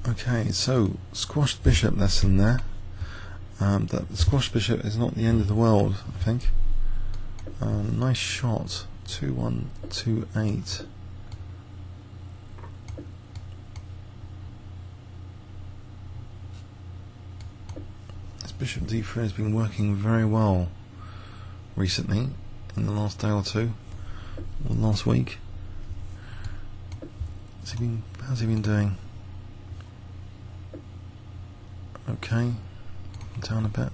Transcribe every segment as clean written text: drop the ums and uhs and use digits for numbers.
Okay, so squashed bishop lesson there. That squashed bishop is not the end of the world, I think. Nice shot, 2-1, 2-8. This bishop d3 has been working very well recently, in the last day or two, or last week. How's he been doing? Okay, down a bit.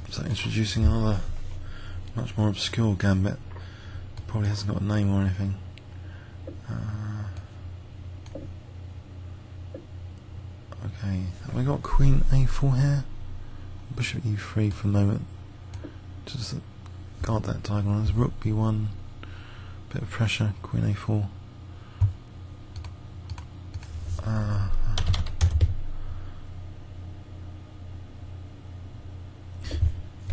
So introducing another much more obscure gambit. Probably hasn't got a name or anything. Okay, have I got Queen A4 here? Bishop E3 for the moment. Just guard that diagonal. There's Rook B1. Bit of pressure. Queen A4.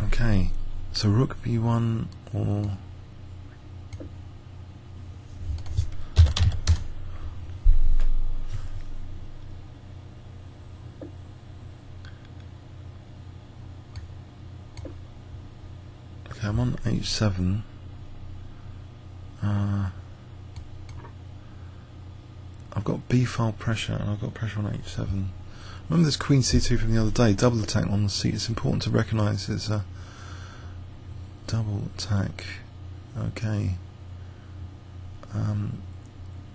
Okay, so Rook B1 or okay, I'm on H7. I've got B file pressure and I've got pressure on H7. Remember this Queen C2 from the other day, double attack on the C. It's important to recognise it's a double attack. Okay.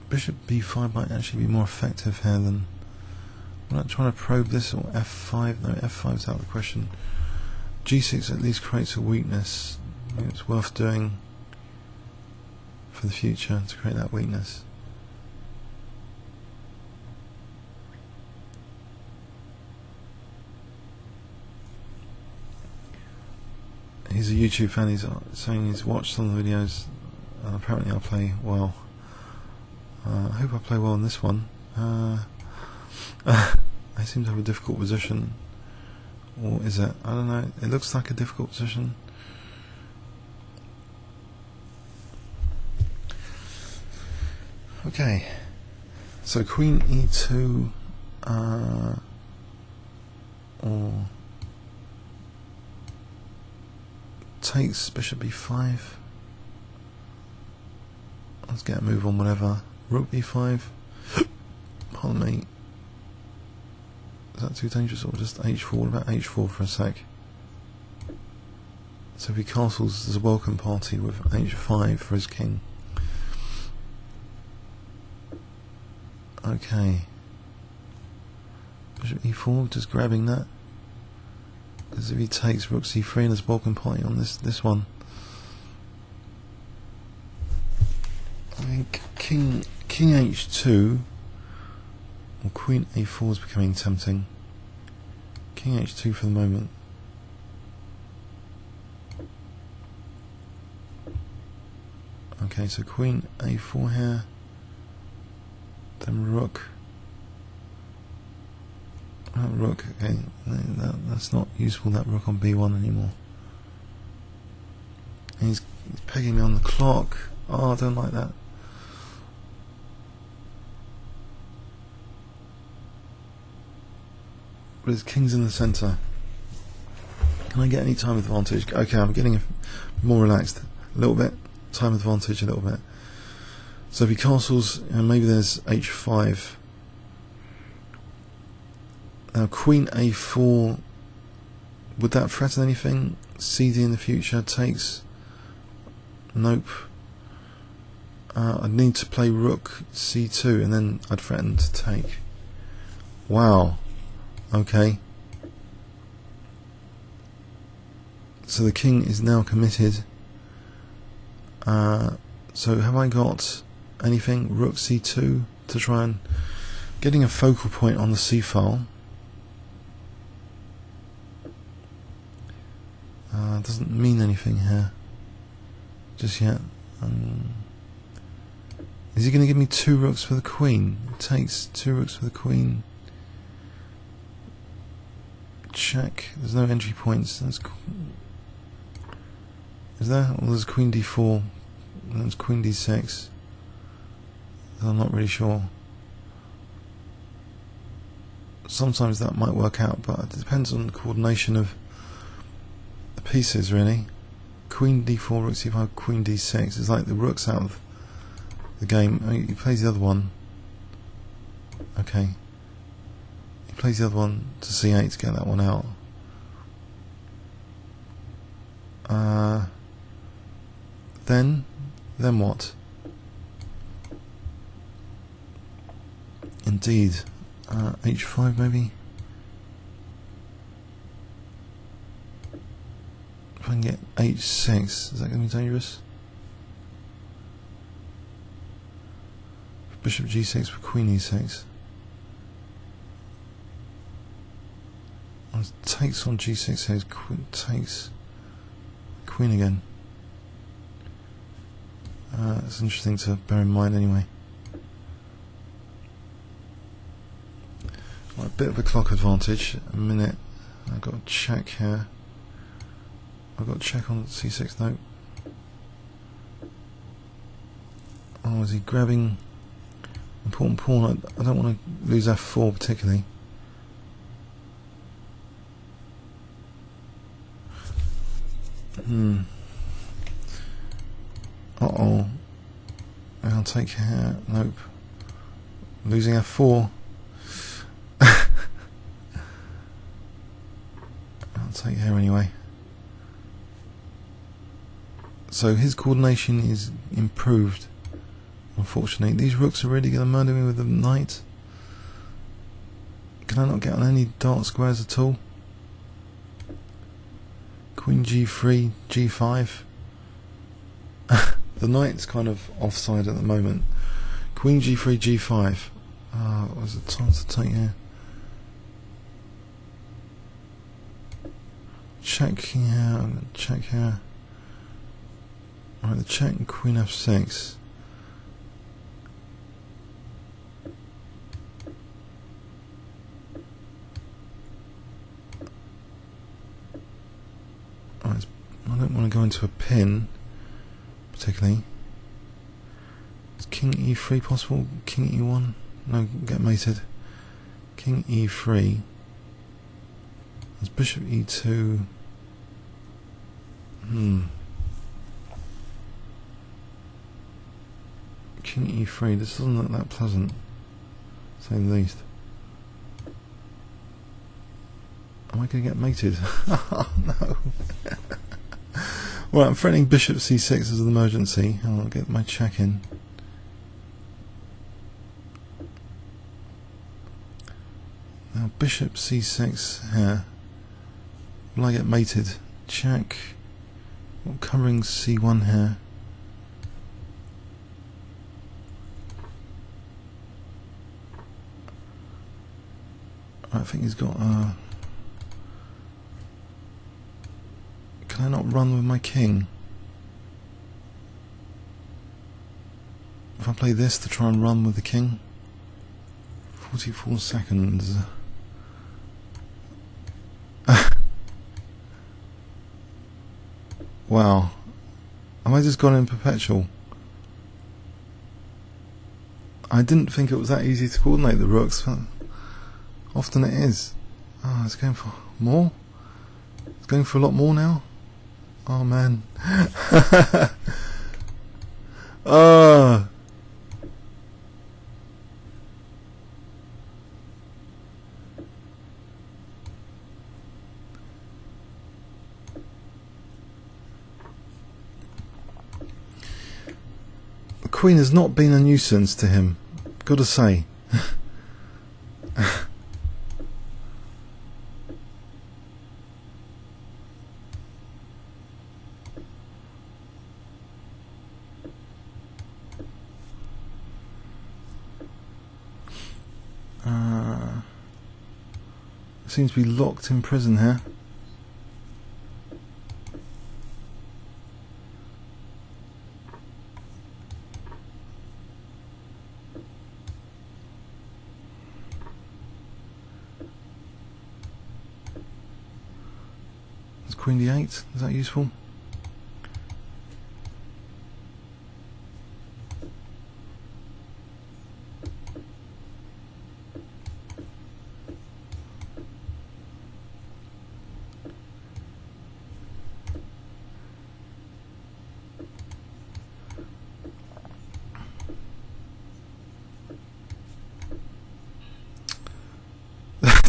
Bishop B5 might actually be more effective here than. I'm not trying to probe this, or F5. No, F5's out of the question. G6 at least creates a weakness. I think it's worth doing for the future to create that weakness. He's a YouTube fan, he's saying he's watched some of the videos. Apparently I play well. I hope I play well in this one. I seem to have a difficult position. Or is it? I don't know. It looks like a difficult position. Okay. So Queen E2 or takes Bishop B5. Let's get a move on whatever. Rook B5. Pardon me. Is that too dangerous, or just H4? What about H4 for a sec? So if he castles, there's a welcome party with H5 for his king. Okay. Bishop E4, just grabbing that. Because if he takes Rook C3 and there's a welcome party on this one. I think King H2 or Queen A4 is becoming tempting. King H2 for the moment. Okay, so Queen A4 here. Then Rook. Rook, okay, that's not useful, that Rook on B1 anymore. And he's pegging me on the clock. Oh, I don't like that. But his king's in the centre. Can I get any time advantage? Okay, I'm getting more relaxed. A little bit. Time advantage a little bit. So if he castles, maybe there's H5. Now Queen A4, would that threaten anything? CD in the future takes. Nope. I'd need to play Rook C2 and then I'd threaten to take. Wow. Okay. So the king is now committed. So have I got anything? Rook C2 to try and getting a focal point on the C file. Doesn't mean anything here just yet. Is he going to give me 2 rooks for the queen? It takes 2 rooks for the queen. Check. There's no entry points. That's cool. Is there? Well, there's Queen d4, and there's Queen d6. I'm not really sure. Sometimes that might work out, but it depends on the coordination of the pieces, really. Queen d4, rook c5, queen d6. It's like the rook's out of the game. I mean, he plays the other one. Okay. He plays the other one to c8 to get that one out. Then what? Indeed. H5 maybe? If I can get H6, is that going to be dangerous? Bishop G6 for Queen E6. Takes on G6 here, takes Queen again. It's interesting to bear in mind anyway. Right, a bit of a clock advantage. A minute. I've got a check here. I've got a check on C6 note. Oh, is he grabbing important pawn? I don't want to lose F4 particularly. Uh-oh. I'll take here. Nope. Losing F4. I'll take here anyway. So his coordination is improved. Unfortunately, these rooks are really going to murder me with the knight. Can I not get on any dark squares at all? Queen G3, G5. The knight's kind of offside at the moment. Queen G3, G5. What was the time to take here? Check here, check here. Alright, the check and Queen F6. Alright, I don't want to go into a pin, particularly. Is King E3 possible? King E1? No, get mated. King E3. There's Bishop E2. King E3. This doesn't look that pleasant, to say the least. Am I going to get mated? Oh no. Well, I'm threatening Bishop C6 as an emergency. I'll get my check in. Now Bishop C6 here. Will I get mated? Check. I'm covering C1 here. I think he's got can I not run with my king? If I play this to try and run with the king? 44 seconds. Wow. Have I just gone in perpetual? I didn't think it was that easy to coordinate the rooks, but often it is. Oh, it's going for more? It's going for a lot more now? Oh man. Oh. The Queen has not been a nuisance to him, gotta say. Seems to be locked in prison here. There's Queen D8, is that useful?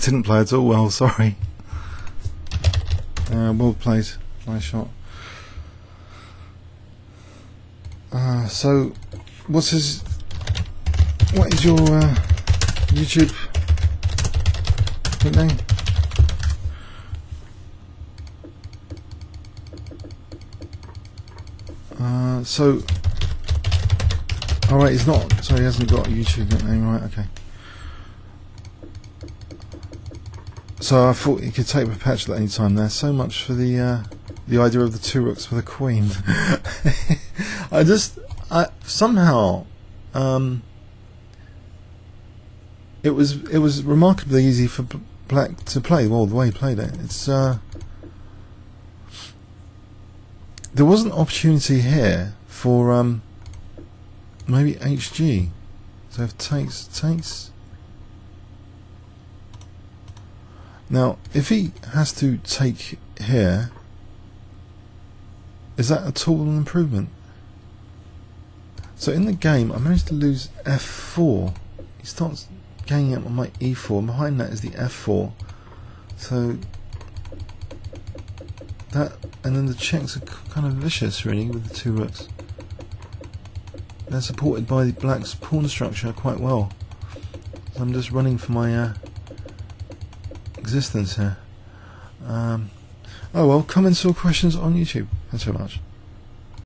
didn't play at all well, sorry. Well played, nice shot. So, what is your YouTube nickname? So, alright, he's not, sorry, he hasn't got a YouTube nickname, right, okay. So I thought he could take Perpetual at any time there. So much for the idea of the 2 rooks with a queen. Somehow it was remarkably easy for Black to play. Well, the way he played it, it's there was an opportunity here for maybe HG. So if takes. Now, if he has to take here, is that at all an improvement? So in the game, I managed to lose f4. He starts ganging up on my e4, and behind that is the f4. So that, and then the checks are kind of vicious, really, with the 2 rooks. They're supported by the Black's pawn structure quite well. So I'm just running for my existence here. Oh well, comments or questions on YouTube. Thanks so much.